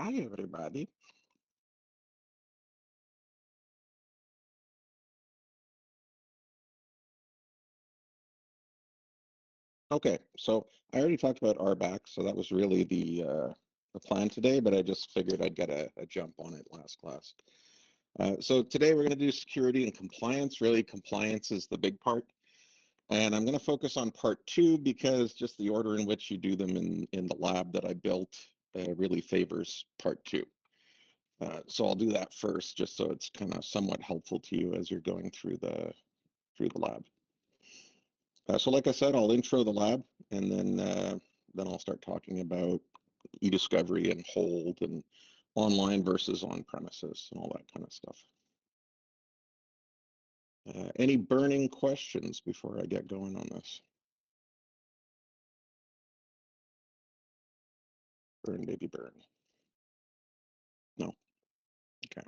Hi, everybody. Okay, so I already talked about RBAC, so that was really the plan today, but I just figured I'd get a jump on it last class. So today we're going to do security and compliance. Really, compliance is the big part. And I'm going to focus on part two because just the order in which you do them in the lab that I built really favors part two. So I'll do that first, just so it's kind of somewhat helpful to you as you're going through the lab. So like I said, I'll intro the lab, and then I'll start talking about e-discovery and hold and online versus on-premises and all that kind of stuff. Any burning questions before I get going on this? Burn, baby, burn. No? Okay.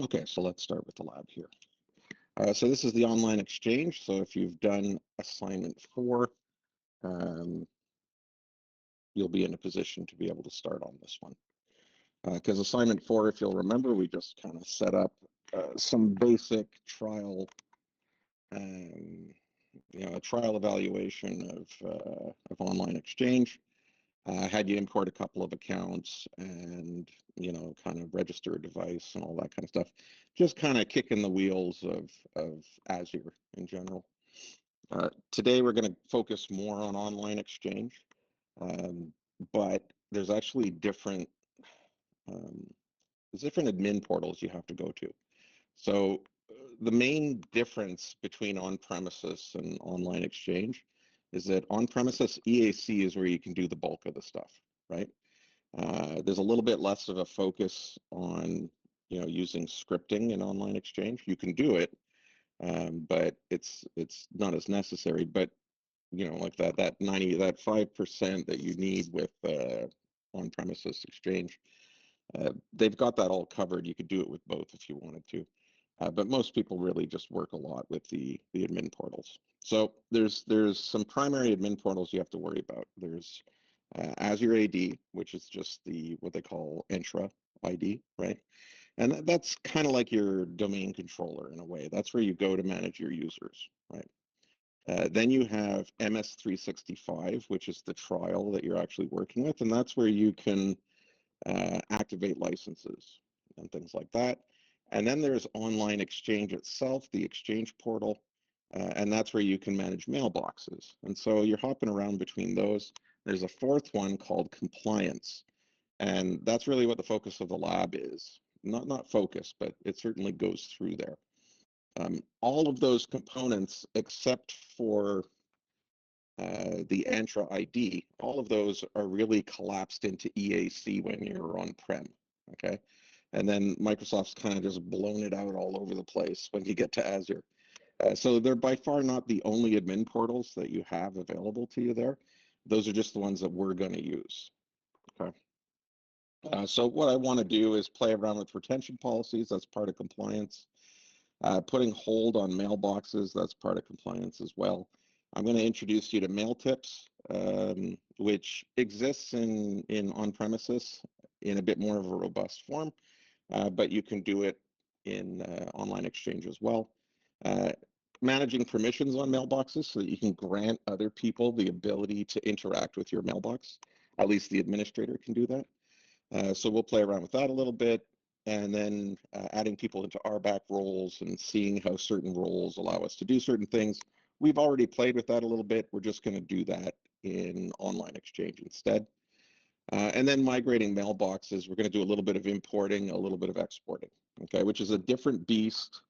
Okay, so let's start with the lab here. So this is the online exchange. So if you've done assignment 4, you'll be in a position to be able to start on this one. Because assignment 4, if you'll remember, we just kind of set up some basic trial, a trial evaluation of online exchange. Had you import a couple of accounts and kind of register a device and all that kind of stuff, just kind of kicking the wheels of Azure in general. Today we're going to focus more on online exchange, but there's actually different admin portals you have to go to. So the main difference between on-premises and online exchange is that on-premises EAC is where you can do the bulk of the stuff, right? There's a little bit less of a focus on using scripting in online exchange. You can do it, but it's not as necessary. But like that 5% that you need with on-premises exchange, they've got that all covered. You could do it with both if you wanted to. But most people really just work a lot with the admin portals. So there's some primary admin portals you have to worry about. There's Azure AD, which is just what they call Entra ID, right? And that's kind of like your domain controller in a way. That's where you go to manage your users, right? Then you have MS365, which is the trial that you're actually working with, and that's where you can activate licenses and things like that. And then there's online exchange itself, the exchange portal, and that's where you can manage mailboxes. And so you're hopping around between those. There's a fourth one called compliance, and that's really what the focus of the lab is. Not focus, but it certainly goes through there. All of those components, except for the Entra ID, all of those are really collapsed into EAC when you're on-prem, okay? And then Microsoft's kind of just blown it out all over the place when you get to Azure. So they're by far not the only admin portals that you have available to you there. Those are just the ones that we're going to use, okay? So what I want to do is play around with retention policies. That's part of compliance. Putting hold on mailboxes, that's part of compliance as well. I'm going to introduce you to Mailtips, which exists in on-premises in a bit more of a robust form, but you can do it in online exchange as well. Managing permissions on mailboxes so that you can grant other people the ability to interact with your mailbox. At least the administrator can do that. So we'll play around with that a little bit, and then adding people into RBAC roles and seeing how certain roles allow us to do certain things. We've already played with that a little bit. We're just going to do that in online exchange instead. And then migrating mailboxes, we're going to do a little bit of importing, a little bit of exporting, okay, which is a different beast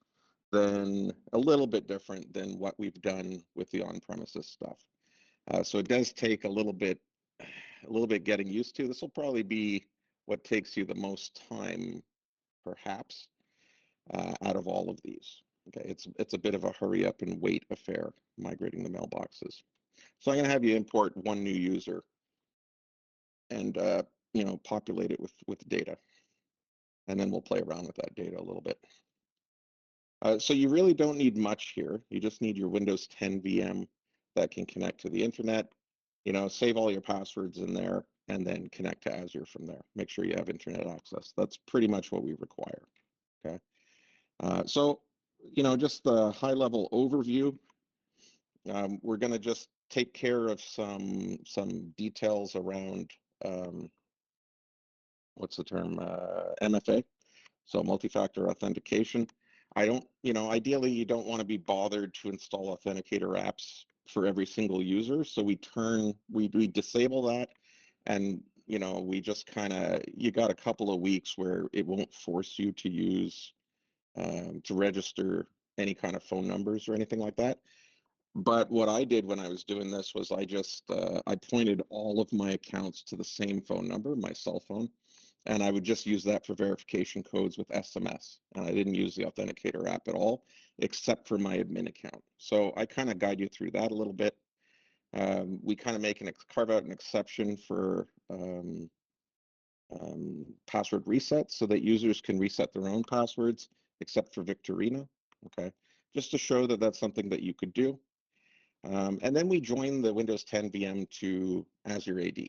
a little bit different than what we've done with the on-premises stuff. So it does take a little bit getting used to. This will probably be what takes you the most time, perhaps, out of all of these. Okay, it's a bit of a hurry up and wait affair, migrating the mailboxes. So I'm going to have you import one new user and populate it with data, and then we'll play around with that data a little bit. So you really don't need much here. You just need your Windows 10 VM that can connect to the internet. Save all your passwords in there and then connect to Azure from there. Make sure you have internet access. That's pretty much what we require. Okay. So, just the high-level overview. We're going to just take care of some details around what's the term, MFA, so multi-factor authentication. Ideally you don't want to be bothered to install authenticator apps for every single user, so we disable that, and we just you got a couple of weeks where it won't force you to use to register any kind of phone numbers or anything like that. But what I did when I was doing this was I pointed all of my accounts to the same phone number, my cell phone, and I would just use that for verification codes with SMS. And I didn't use the Authenticator app at all, except for my admin account. So I kind of guide you through that a little bit. We kind of carve out an exception for password resets so that users can reset their own passwords, except for Victorina, okay? Just to show that that's something that you could do. And then we join the Windows 10 VM to Azure AD.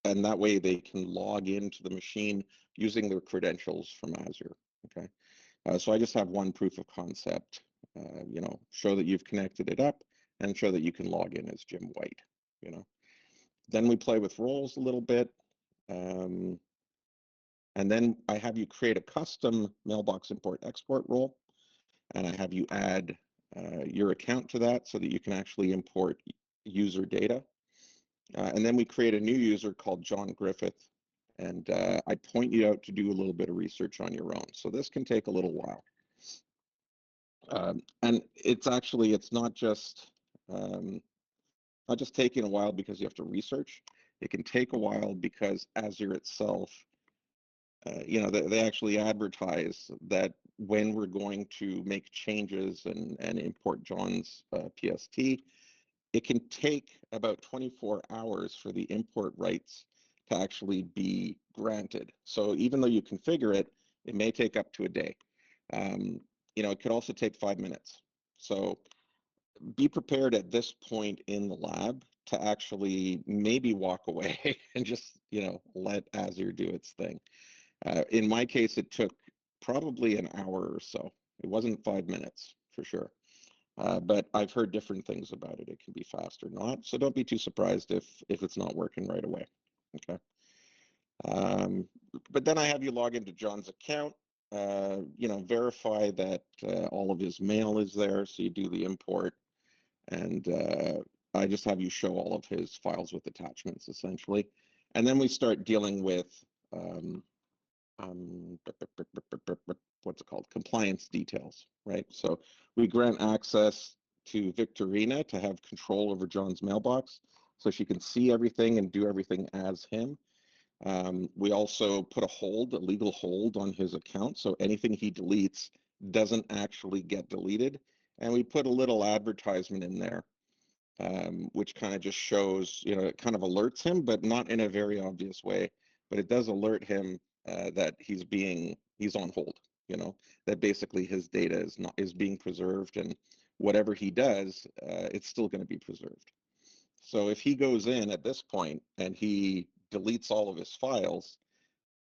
And that way they can log into the machine using their credentials from Azure, okay? So I just have one proof of concept, show that you've connected it up and show that you can log in as Jim White, Then we play with roles a little bit. And then I have you create a custom mailbox import export role, and I have you add your account to that so that you can actually import user data. And then we create a new user called John Griffith, and I point you out to do a little bit of research on your own. So this can take a little while. And it's not just taking a while because you have to research. It can take a while because Azure itself, they actually advertise that when we're going to make changes and import John's PST, it can take about 24 hours for the import rights to actually be granted. So even though you configure it, it may take up to a day. It could also take 5 minutes. So be prepared at this point in the lab to actually maybe walk away and just, let Azure do its thing. In my case, it took probably an hour or so. It wasn't 5 minutes for sure. But I've heard different things about it. It can be fast or not. So don't be too surprised if it's not working right away. Okay. But then I have you log into John's account, verify that all of his mail is there. So you do the import, and I just have you show all of his files with attachments essentially. And then we start dealing with what's it called? Compliance details, right? So we grant access to Victorina to have control over John's mailbox so she can see everything and do everything as him. We also put a legal hold on his account, so anything he deletes doesn't actually get deleted. And we put a little advertisement in there, which kind of just shows, it kind of alerts him, but not in a very obvious way. But it does alert him that he's on hold, that basically his data is being preserved, and whatever he does, it's still going to be preserved. So if he goes in at this point and he deletes all of his files,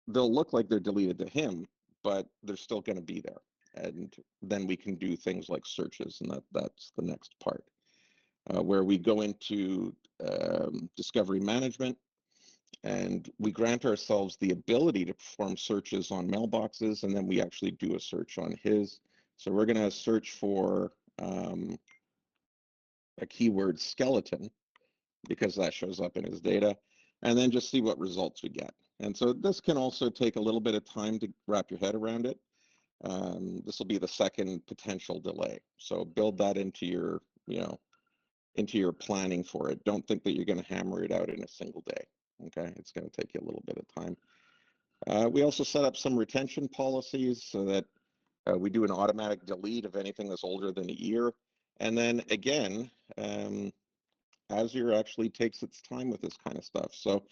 they'll look like they're deleted to him, but they're still going to be there. And then we can do things like searches, and that's the next part, where we go into discovery management, and we grant ourselves the ability to perform searches on mailboxes, and then we actually do a search on his. So we're going to search for a keyword skeleton, because that shows up in his data, and then just see what results we get. And so this can also take a little bit of time to wrap your head around it. This will be the second potential delay. So build that into your, into your planning for it. Don't think that you're going to hammer it out in a single day. Okay, it's going to take you a little bit of time. We also set up some retention policies so that we do an automatic delete of anything that's older than a year. And then again, Azure actually takes its time with this kind of stuff. So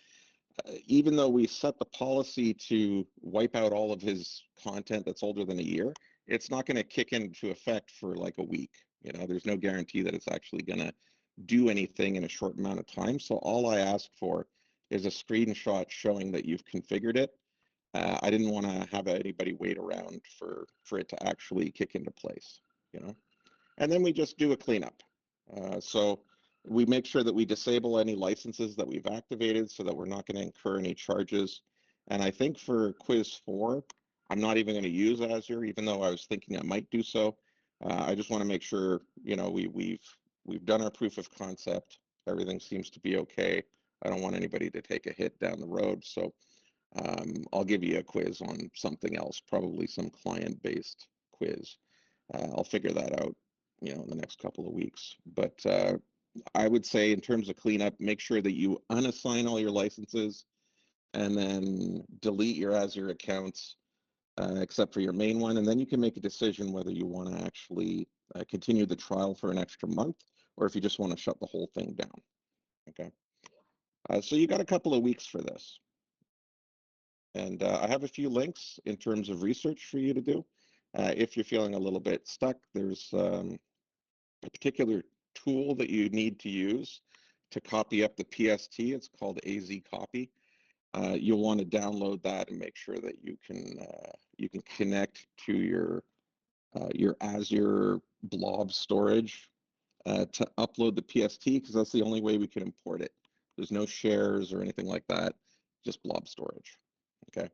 even though we set the policy to wipe out all of his content that's older than a year, it's not going to kick into effect for like a week. You know, there's no guarantee that it's actually going to do anything in a short amount of time. So all I asked for is a screenshot showing that you've configured it. I didn't want to have anybody wait around for it to actually kick into place, you know. And then we just do a cleanup. So we make sure that we disable any licenses that we've activated so that we're not going to incur any charges. And I think for quiz 4, I'm not even going to use Azure, even though I was thinking I might do so. I just want to make sure, you know, we've done our proof of concept. Everything seems to be okay. I don't want anybody to take a hit down the road. So I'll give you a quiz on something else, probably some client-based quiz. I'll figure that out, you know, in the next couple of weeks. But I would say in terms of cleanup, make sure that you unassign all your licenses and then delete your Azure accounts except for your main one. And then you can make a decision whether you want to actually continue the trial for an extra month or if you just want to shut the whole thing down. Okay. So you got a couple of weeks for this. And I have a few links in terms of research for you to do. If you're feeling a little bit stuck, there's a particular tool that you need to use to copy up the PST. It's called AZ Copy. You'll want to download that and make sure that you can connect to your Azure blob storage to upload the PST, because that's the only way we can import it. There's no shares or anything like that, just blob storage. Okay.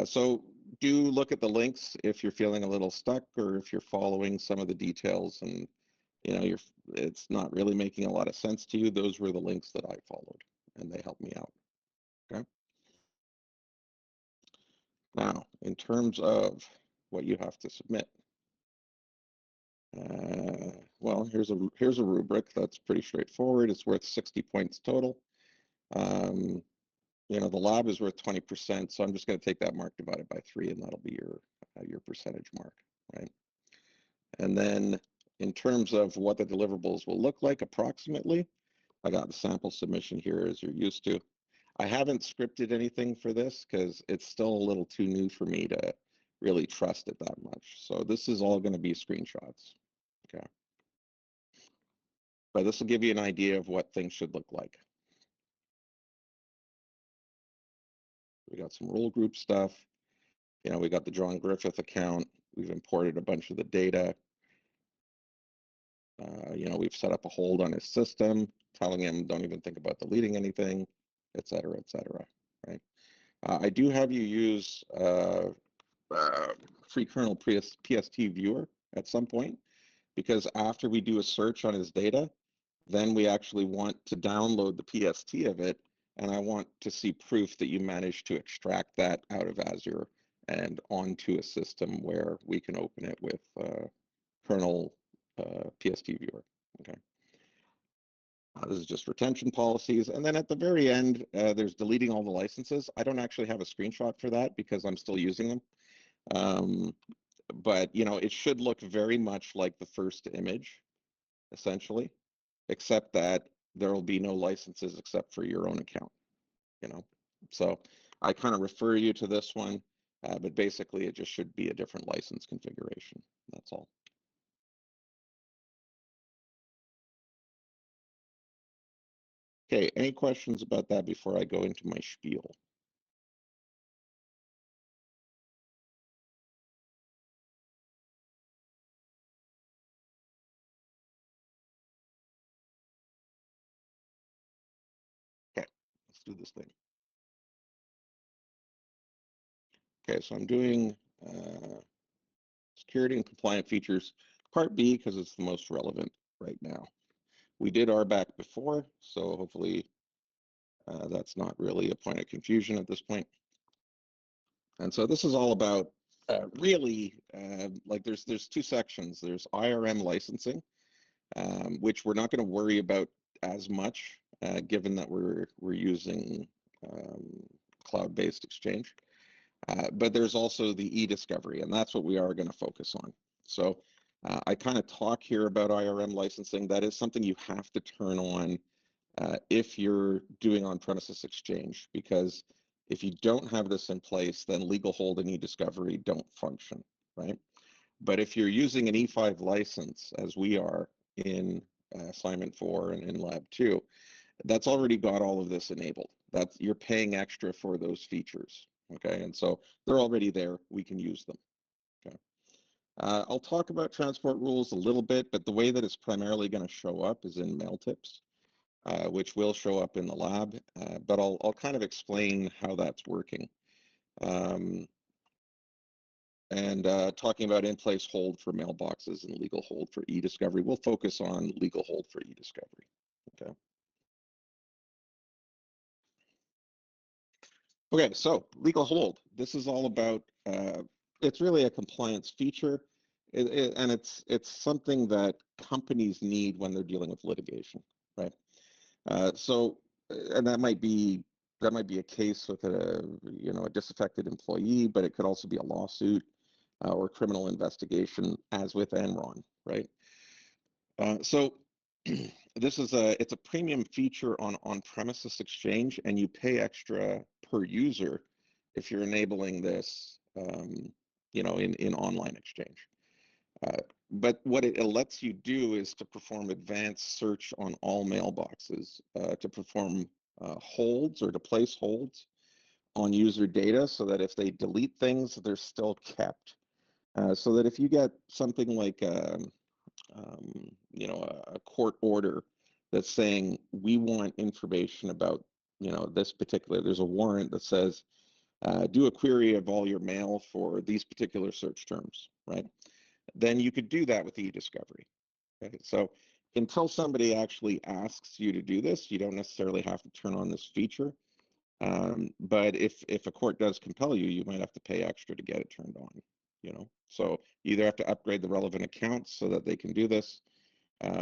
So do look at the links if you're feeling a little stuck or if you're following some of the details and you know it's not really making a lot of sense to you. Those were the links that I followed and they helped me out. Okay. Now, in terms of what you have to submit, well, here's a rubric that's pretty straightforward. It's worth 60 points total. You know, the lab is worth 20%, so I'm just going to take that mark divided by 3, and that'll be your percentage mark, right? And then in terms of what the deliverables will look like approximately, I got the sample submission here as you're used to. I haven't scripted anything for this because it's still a little too new for me to really trust it that much. So this is all going to be screenshots, okay? But this will give you an idea of what things should look like. We got some rule group stuff. You know, we got the John Griffith account. We've imported a bunch of the data. You know, we've set up a hold on his system, telling him don't even think about deleting anything, et cetera, right? I do have you use free kernel PST viewer at some point, because after we do a search on his data, then we actually want to download the PST of it, and I want to see proof that you managed to extract that out of Azure and onto a system where we can open it with kernel PST viewer. Okay. This is just retention policies. And then at the very end, there's deleting all the licenses. I don't actually have a screenshot for that because I'm still using them. But, you know, it should look very much like the first image, essentially, except that there will be no licenses except for your own account, you know. So I kind of refer you to this one, but basically it just should be a different license configuration. That's all. Okay, any questions about that before I go into my spiel? Okay, let's do this thing. Okay, so I'm doing security and compliant features, part B, because it's the most relevant right now. We did RBAC before, so hopefully that's not really a point of confusion at this point. And so this is all about really, like there's two sections. There's IRM licensing, which we're not going to worry about as much, given that we're using cloud-based Exchange. But there's also the e-discovery, and that's what we are going to focus on. So I kind of talk here about IRM licensing. That is something you have to turn on if you're doing on-premises Exchange, because if you don't have this in place, then legal hold and e-discovery don't function, right? But if you're using an E5 license, as we are in assignment 4 and in lab 2, that's already got all of this enabled. That's, you're paying extra for those features, okay? And so they're already there. We can use them, okay? I'll talk about transport rules a little bit, but the way that it's primarily going to show up is in mail tips, which will show up in the lab, but I'll kind of explain how that's working. And talking about in-place hold for mailboxes and legal hold for e-discovery. We'll focus on legal hold for e-discovery, okay? Okay, so legal hold. This is all about, it's really a compliance feature, and it's something that companies need when they're dealing with litigation, right? And that might be a case with a disaffected employee, but it could also be a lawsuit or criminal investigation, as with Enron, right? So it's a premium feature on on-premises exchange, and you pay extra per user if you're enabling this, in online exchange. But what it lets you do is to perform advanced search on all mailboxes, to perform holds or to place holds on user data, so that if they delete things, they're still kept. So that if you get something like a court order that's saying we want information about, this particular, there's a warrant that says do a query of all your mail for these particular search terms, right? Then you could do that with e-discovery. Okay? So until somebody actually asks you to do this, you don't necessarily have to turn on this feature. But if a court does compel you, you might have to pay extra to get it turned on. So you either have to upgrade the relevant accounts so that they can do this,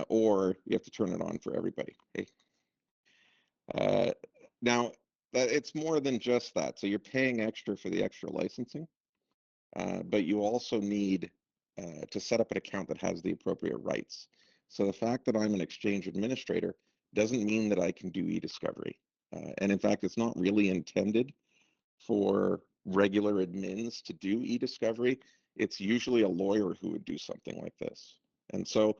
or you have to turn it on for everybody. Okay? Now, it's more than just that. So you're paying extra for the extra licensing, but you also need to set up an account that has the appropriate rights. So the fact that I'm an exchange administrator doesn't mean that I can do e-discovery. And in fact, it's not really intended for regular admins to do e-discovery. It's usually a lawyer who would do something like this. And so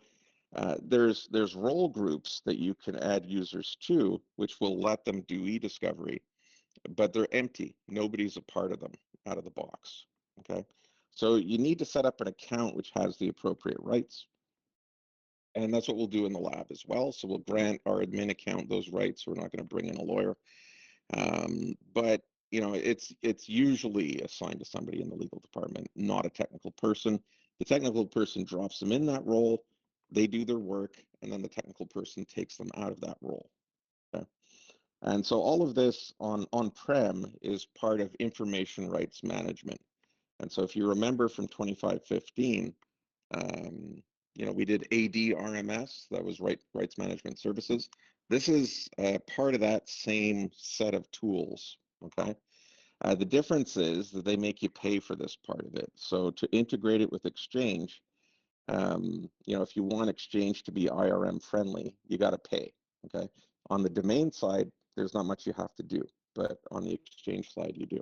there's role groups that you can add users to, which will let them do e-discovery, but they're empty. Nobody's a part of them out of the box, okay? So you need to set up an account which has the appropriate rights. And that's what we'll do in the lab as well. So we'll grant our admin account those rights. We're not going to bring in a lawyer. But it's usually assigned to somebody in the legal department, not a technical person. The technical person drops them in that role, they do their work, and then the technical person takes them out of that role. Okay? And so all of this on-prem is part of information rights management. And so if you remember from 2515, we did ADRMS, that was Rights Management Services. This is part of that same set of tools, okay? The difference is that they make you pay for this part of it. So to integrate it with Exchange, if you want Exchange to be IRM friendly, you got to pay, okay? On the domain side, there's not much you have to do, but on the Exchange side, you do.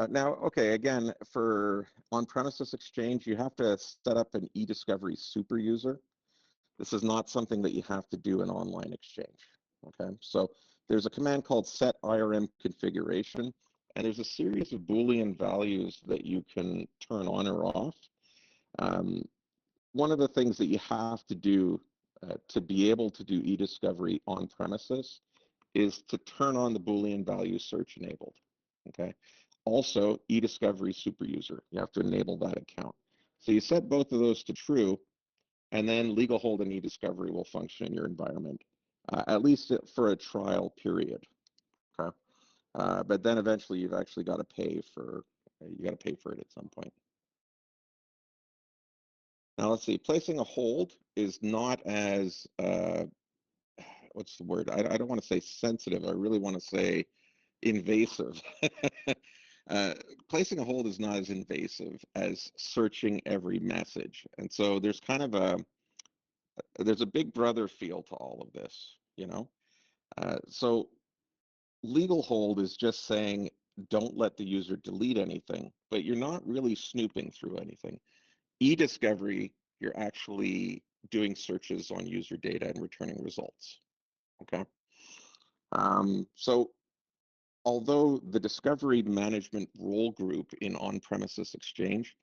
Now, okay, again, for on-premises Exchange, you have to set up an e-discovery super user. This is not something that you have to do in online Exchange, okay? So there's a command called set IRM configuration, and there's a series of Boolean values that you can turn on or off. One of the things that you have to do to be able to do e-discovery on premises is to turn on the Boolean value search enabled, okay? Also, e-discovery super user, you have to enable that account. So you set both of those to true, and then legal hold and e-discovery will function in your environment, at least for a trial period, okay? But then eventually you've actually got to pay for, it at some point. Now let's see, placing a hold is not as, what's the word? I don't want to say sensitive, I really want to say invasive. Placing a hold is not as invasive as searching every message. And so there's kind of there's a big brother feel to all of this, So legal hold is just saying, don't let the user delete anything, but you're not really snooping through anything. E-discovery, you're actually doing searches on user data and returning results. Okay. So although the discovery management role group in on-premises Exchange,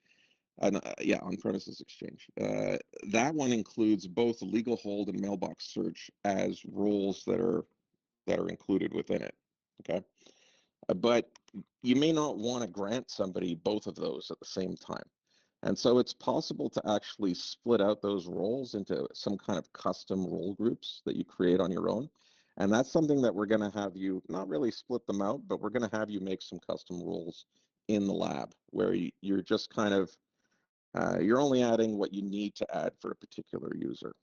on-premises Exchange, that one includes both legal hold and mailbox search as roles that are included within it. Okay. But you may not want to grant somebody both of those at the same time. And so it's possible to actually split out those roles into some kind of custom role groups that you create on your own. And that's something that we're going to have you not really split them out, but we're going to have you make some custom roles in the lab where you're just kind of, you're only adding what you need to add for a particular user.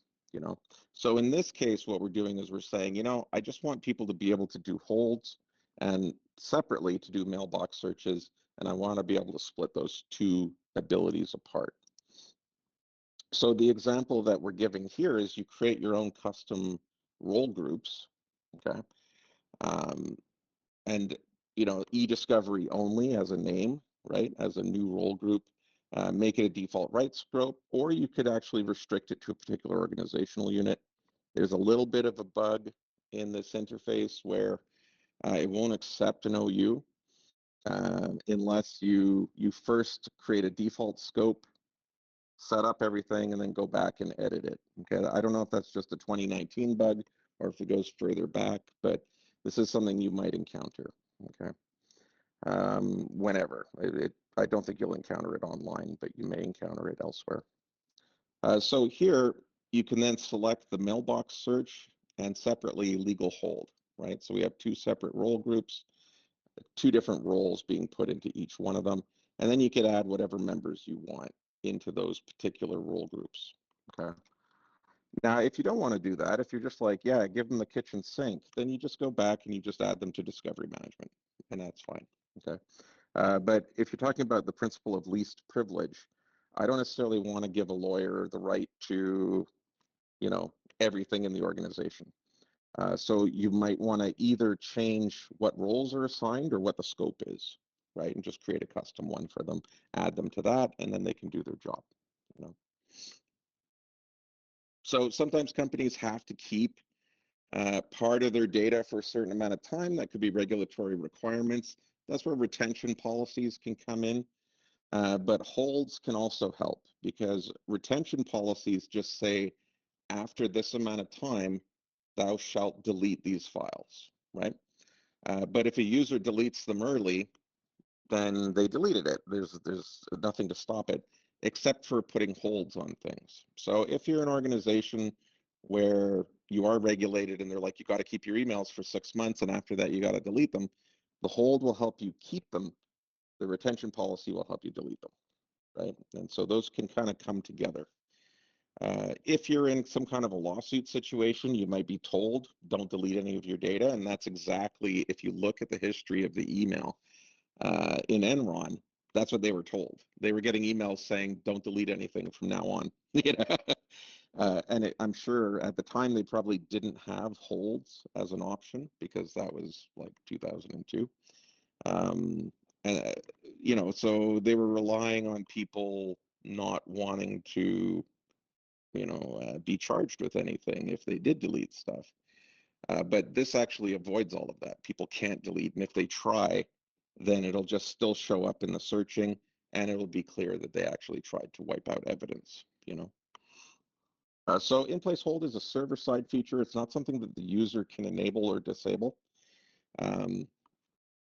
So in this case, what we're doing is we're saying, I just want people to be able to do holds and separately to do mailbox searches, and I want to be able to split those two abilities apart. So the example that we're giving here is you create your own custom role groups, okay? And, e-discovery only as a name, right, as a new role group, make it a default rights scope, or you could actually restrict it to a particular organizational unit. There's a little bit of a bug in this interface where it won't accept an OU unless you first create a default scope, set up everything, and then go back and edit it. Okay, I don't know if that's just a 2019 bug or if it goes further back, but this is something you might encounter. Okay, whenever. I don't think you'll encounter it online, but you may encounter it elsewhere. So here, you can then select the mailbox search and separately legal hold, right? So we have two separate role groups, two different roles being put into each one of them, and then you could add whatever members you want into those particular role groups, okay? Now, if you don't want to do that, if you're just like, yeah, give them the kitchen sink, then you just go back and you just add them to discovery management, and that's fine, okay? But if you're talking about the principle of least privilege, I don't necessarily want to give a lawyer the right to, everything in the organization. So you might want to either change what roles are assigned or what the scope is, right? And just create a custom one for them, add them to that, and then they can do their job, So sometimes companies have to keep part of their data for a certain amount of time. That could be regulatory requirements. That's where retention policies can come in. But holds can also help because retention policies just say, after this amount of time, thou shalt delete these files, right? But if a user deletes them early, then they deleted it. There's nothing to stop it except for putting holds on things. So if you're an organization where you are regulated and they're like, you got to keep your emails for 6 months and after that you got to delete them, the hold will help you keep them. The retention policy will help you delete them, right? And so those can kind of come together. If you're in some kind of a lawsuit situation, you might be told, don't delete any of your data. And that's exactly, if you look at the history of the email in Enron, that's what they were told. They were getting emails saying, don't delete anything from now on. I'm sure at the time they probably didn't have holds as an option because that was like 2002. So they were relying on people not wanting to be charged with anything if they did delete stuff. But this actually avoids all of that. People can't delete, and if they try, then it'll just still show up in the searching, and it'll be clear that they actually tried to wipe out evidence, So in-place hold is a server-side feature. It's not something that the user can enable or disable. And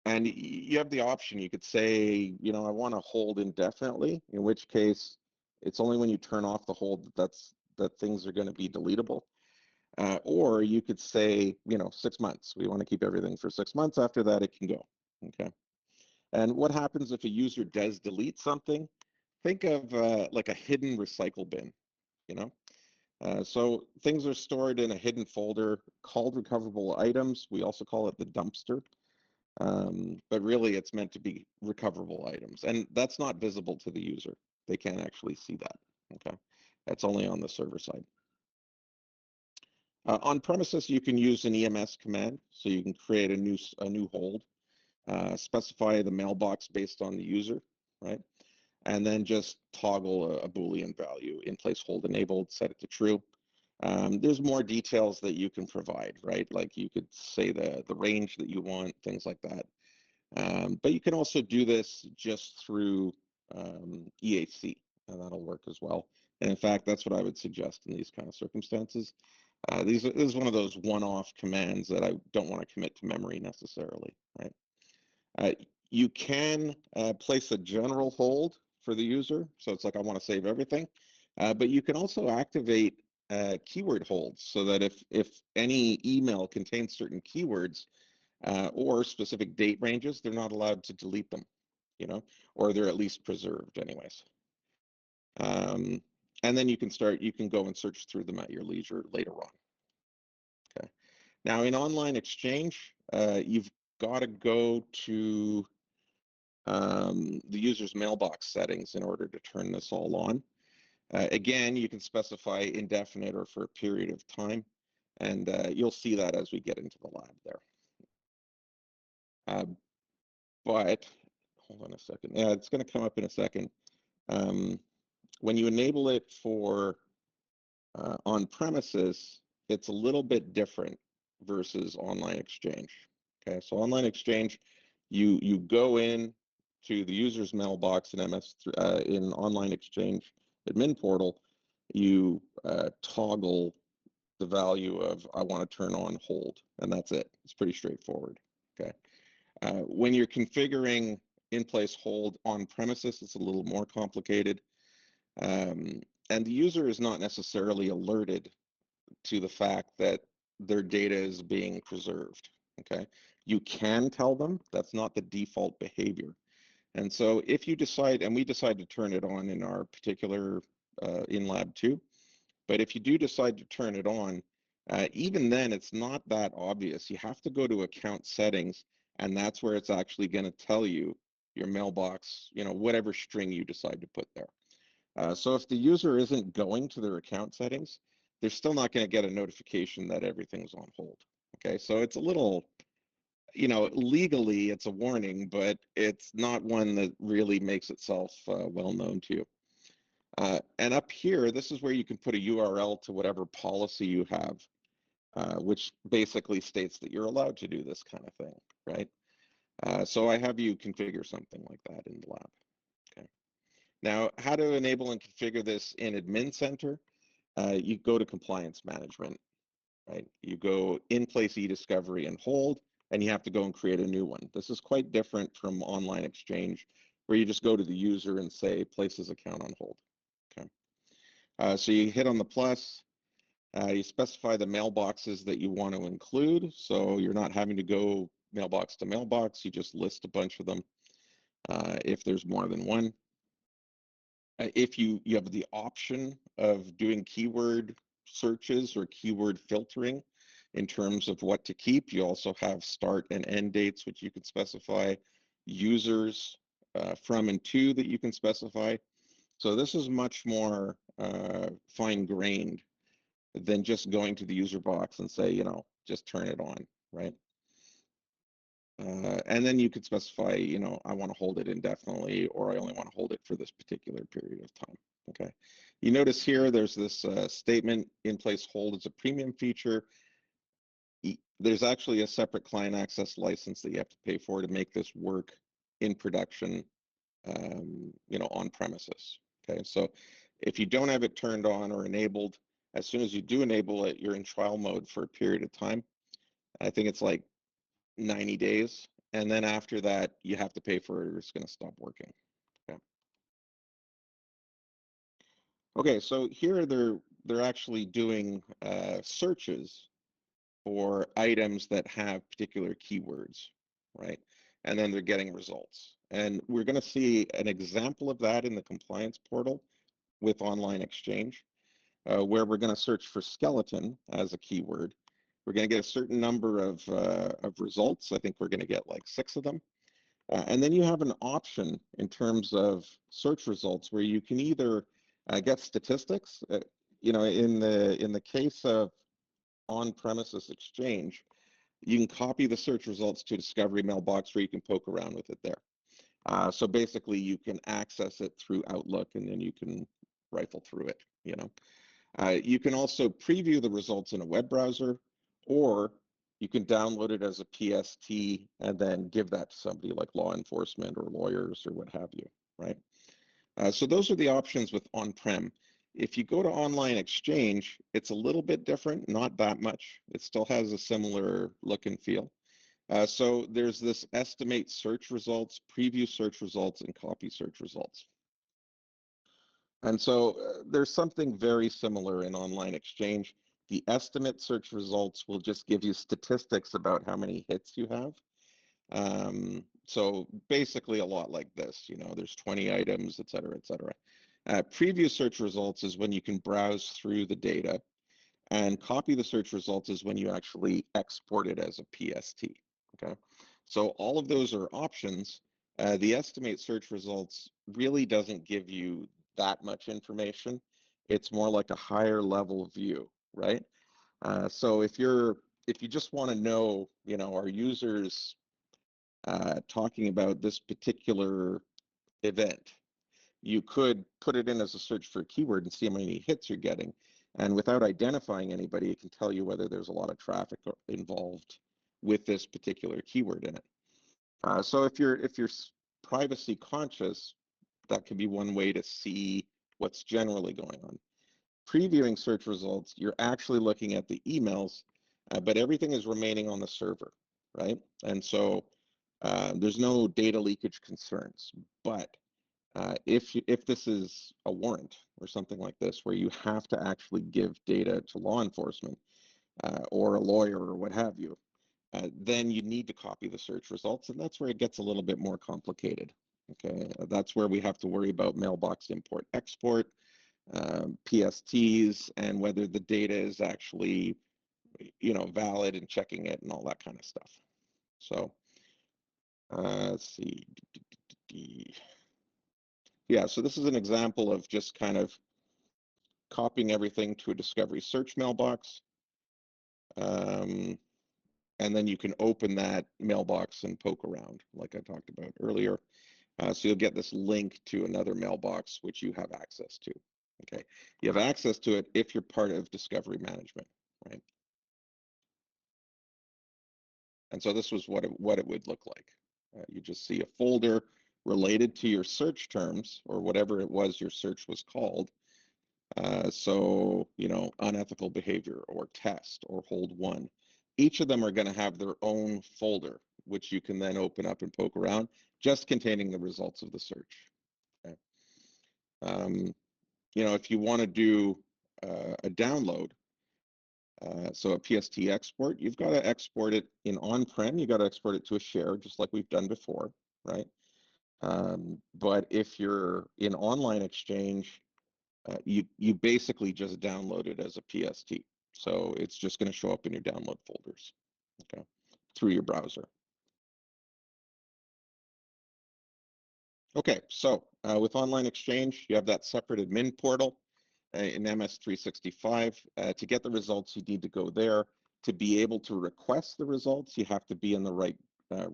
you have the option. You could say, I want to hold indefinitely, in which case it's only when you turn off the hold that things are going to be deletable. Or you could say, 6 months. We want to keep everything for 6 months. After that, it can go. Okay. And what happens if a user does delete something? Think of like a hidden recycle bin, So things are stored in a hidden folder called recoverable items. We also call it the dumpster. But really, it's meant to be recoverable items. And that's not visible to the user. They can't actually see that. Okay. That's only on the server side. On premises, you can use an EMS command, so you can create a new hold. specify the mailbox based on the user, right? And then just toggle a Boolean value, in place hold enabled, set it to true. There's more details that you can provide, right? Like you could say the range that you want, things like that. But you can also do this just through EAC, and that'll work as well. And in fact, that's what I would suggest in these kind of circumstances. This is one of those one-off commands that I don't want to commit to memory necessarily, right? You can place a general hold for the user, so it's like I want to save everything, but you can also activate keyword holds so that if any email contains certain keywords or specific date ranges, they're not allowed to delete them, you know, or they're at least preserved anyways. And then you can go and search through them at your leisure later on. Okay. Now in online exchange, you've got to go to the user's mailbox settings in order to turn this all on. Again, you can specify indefinite or for a period of time, and you'll see that as we get into the lab there. But hold on a second. Yeah, it's going to come up in a second. When you enable it for on premises, it's a little bit different versus online exchange. Okay, so online exchange, you go in to the user's mailbox in in online exchange admin portal, you toggle the value of I want to turn on hold, and that's it. It's pretty straightforward. Okay. When you're configuring in-place hold on premises, it's a little more complicated. And the user is not necessarily alerted to the fact that their data is being preserved, okay? You can tell them, that's not the default behavior. And so if you decide, and we decide to turn it on in our particular in lab 2, but if you do decide to turn it on, even then it's not that obvious. You have to go to account settings, and that's where it's actually going to tell you your mailbox, you know, whatever string you decide to put there. So if the user isn't going to their account settings, they're still not going to get a notification that everything's on hold. Okay, so it's a little, you know, legally it's a warning, but it's not one that really makes itself well known to you. And up here, this is where you can put a URL to whatever policy you have, which basically states that you're allowed to do this kind of thing, right? So I have you configure something like that in the lab. Okay. Now, how to enable and configure this in Admin Center? You go to Compliance Management, right? You go in-place eDiscovery and hold, and you have to go and create a new one. This is quite different from online exchange, where you just go to the user and say, place this account on hold. Okay. So you hit on the plus, you specify the mailboxes that you want to include. So you're not having to go mailbox to mailbox, you just list a bunch of them if there's more than one. If you have the option of doing keyword searches or keyword filtering in terms of what to keep, you also have start and end dates, which you can specify, users from and to that you can specify. So this is much more fine-grained than just going to the user box and say, you know, just turn it on, right? And then you could specify, you know, I want to hold it indefinitely, or I only want to hold it for this particular period of time. Okay. You notice here, there's this statement, in place hold is a premium feature. There's actually a separate client access license that you have to pay for to make this work in production, you know, on premises. Okay. So if you don't have it turned on or enabled, as soon as you do enable it, you're in trial mode for a period of time. I think it's like 90 days, and then after that you have to pay for it or it's going to stop working. Okay, so here they're actually doing searches for items that have particular keywords, right? And then they're getting results. And we're going to see an example of that in the compliance portal with online exchange, where we're going to search for skeleton as a keyword. We're going to get a certain number of results. I think we're going to get like 6 of them. And then you have an option in terms of search results where you can either get statistics. You know, in the case of on-premises exchange, you can copy the search results to a Discovery mailbox where you can poke around with it there. So basically, you can access it through Outlook, and then you can rifle through it. You can also preview the results in a web browser, or you can download it as a PST and then give that to somebody like law enforcement or lawyers or what have you, right? So those are the options with on-prem. If you go to online exchange, it's a little bit different, not that much. It still has a similar look and feel. So there's this estimate search results, preview search results, and copy search results. And so there's something very similar in online exchange. The estimate search results will just give you statistics about how many hits you have. So basically a lot like this, there's 20 items, et cetera, et cetera. Preview search results is when you can browse through the data, and copy the search results is when you actually export it as a PST, okay? So all of those are options. The estimate search results really doesn't give you that much information. It's more like a higher level view, right? So if you just want to know, are users talking about this particular event, you could put it in as a search for a keyword and see how many hits you're getting. And without identifying anybody, it can tell you whether there's a lot of traffic involved with this particular keyword in it. So if you're privacy conscious, that could be one way to see what's generally going on. Previewing search results, you're actually looking at the emails, but everything is remaining on the server, right? And so there's no data leakage concerns. But if this is a warrant or something like this, where you have to actually give data to law enforcement or a lawyer or what have you, then you need to copy the search results, and that's where it gets a little bit more complicated. Okay, that's where we have to worry about mailbox import export, PSTs, and whether the data is actually, valid and checking it and all that kind of stuff. So let's see. Yeah, so this is an example of just kind of copying everything to a Discovery search mailbox. And then you can open that mailbox and poke around, like I talked about earlier. So you'll get this link to another mailbox, which you have access to. Okay, you have access to it if you're part of Discovery Management, right? And so this was what it would look like. You just see a folder related to your search terms or whatever it was your search was called. So, unethical behavior or test or hold one. Each of them are going to have their own folder, which you can then open up and poke around, just containing the results of the search. Okay. If you want to do a download, so a PST export, you've got to export it in on-prem. You got to export it to a share, just like we've done before, right? But if you're in online exchange, you basically just download it as a PST. So it's just going to show up in your download folders, okay, through your browser. Okay, so with online exchange, you have that separate admin portal in MS365. To get the results, you need to go there. To be able to request the results, you have to be in the right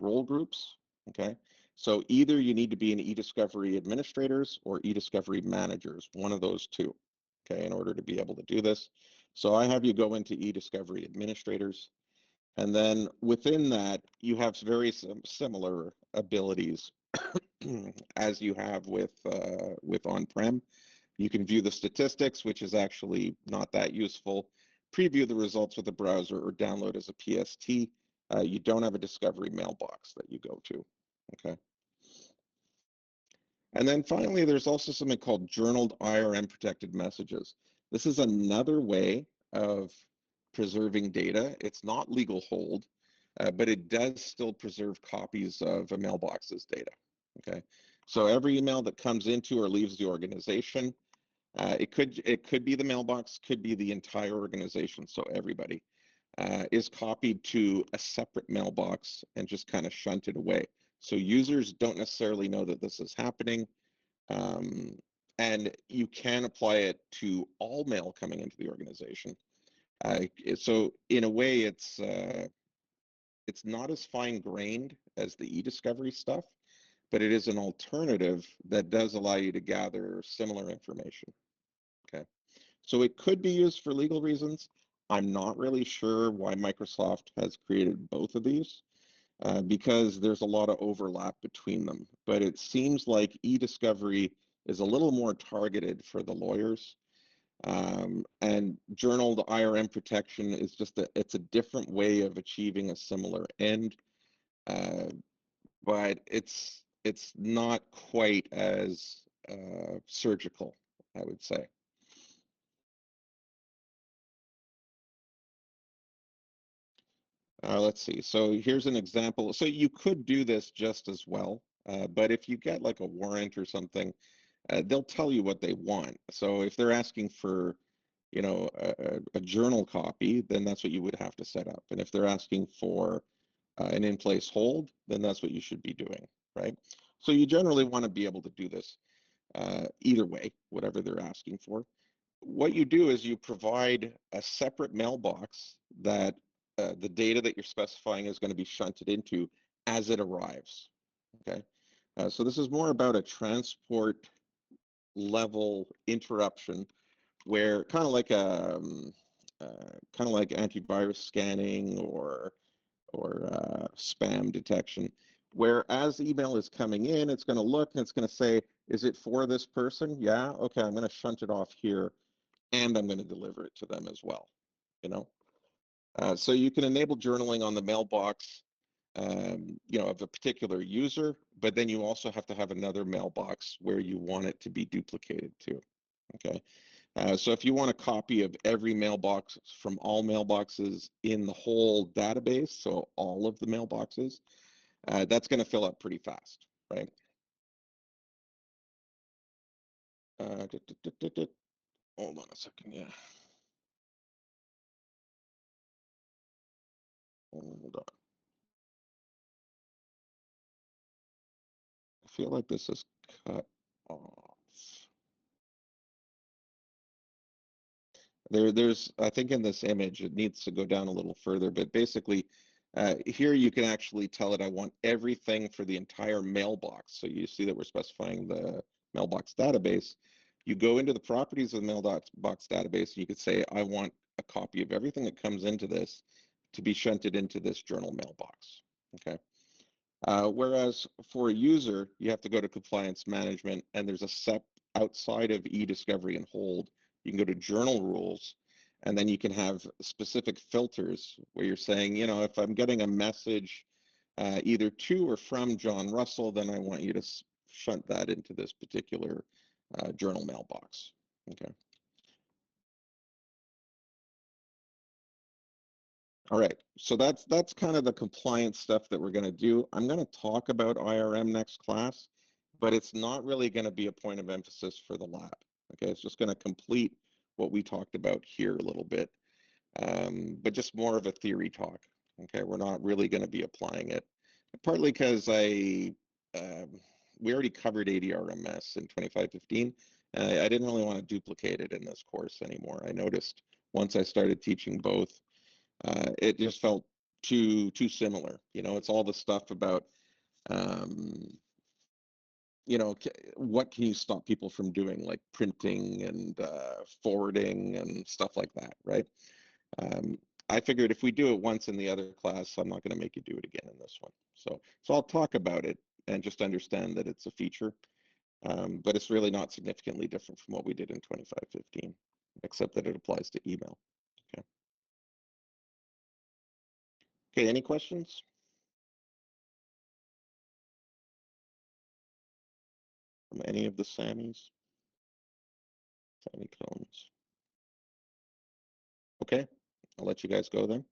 role groups, okay? So either you need to be an eDiscovery administrators or eDiscovery managers, one of those two, okay, in order to be able to do this. So I have you go into eDiscovery administrators, and then within that, you have very similar abilities as you have with on-prem. You can view the statistics, which is actually not that useful. Preview the results with the browser or download as a PST. You don't have a Discovery mailbox that you go to, okay? And then finally, there's also something called journaled IRM protected messages. This is another way of preserving data. It's not legal hold, but it does still preserve copies of a mailbox's data, okay? So every email that comes into or leaves the organization, it could be the mailbox, could be the entire organization, so everybody is copied to a separate mailbox and just kind of shunted away. So users don't necessarily know that this is happening, and you can apply it to all mail coming into the organization. So in a way, it's It's not as fine-grained as the e-discovery stuff, but it is an alternative that does allow you to gather similar information. Okay, so it could be used for legal reasons. I'm not really sure why Microsoft has created both of these because there's a lot of overlap between them. But it seems like e-discovery is a little more targeted for the lawyers. And journaled IRM protection is just it's a different way of achieving a similar end, but it's not quite as surgical, I would say. Let's see. So here's an example. So you could do this just as well, but if you get like a warrant or something, they'll tell you what they want. So if they're asking for, a journal copy, then that's what you would have to set up. And if they're asking for an in-place hold, then that's what you should be doing, right? So you generally want to be able to do this either way, whatever they're asking for. What you do is you provide a separate mailbox that the data that you're specifying is going to be shunted into as it arrives. Okay, so this is more about a transport level interruption, where kind of like antivirus scanning or spam detection, where as email is coming in, it's going to look and it's going to say, is it for this person? Yeah, okay, I'm going to shunt it off here and I'm going to deliver it to them as well, you know? So you can enable journaling on the mailbox, of a particular user, but then you also have to have another mailbox where you want it to be duplicated to, okay? So if you want a copy of every mailbox from all mailboxes in the whole database, so all of the mailboxes, that's going to fill up pretty fast, right? Uh, Hold on a second, yeah. Hold on. I feel like this is cut off. I think in this image, it needs to go down a little further, but basically, here you can actually tell it, I want everything for the entire mailbox. So you see that we're specifying the mailbox database. You go into the properties of the mailbox database, and you could say, I want a copy of everything that comes into this to be shunted into this journal mailbox. Okay. Whereas for a user, you have to go to compliance management, and there's a step outside of e-discovery and hold. You can go to journal rules, and then you can have specific filters where you're saying, if I'm getting a message either to or from John Russell, then I want you to shunt that into this particular journal mailbox. Okay. All right, so that's kind of the compliance stuff that we're going to do. I'm going to talk about IRM next class, but it's not really going to be a point of emphasis for the lab. Okay, it's just going to complete what we talked about here a little bit, but just more of a theory talk. Okay, we're not really going to be applying it, partly because we already covered ADRMS in 2515, and I didn't really want to duplicate it in this course anymore. I noticed once I started teaching both, it just felt too similar. It's all the stuff about um, what can you stop people from doing, like printing and forwarding and stuff like that, right? Um, I figured if we do it once in the other class, I'm not going to make you do it again in this one. So I'll talk about it and just understand that it's a feature, but it's really not significantly different from what we did in 2515, except that it applies to email. Okay. Okay. Any questions from any of the Sammys? Sammy Cones. Okay, I'll let you guys go then.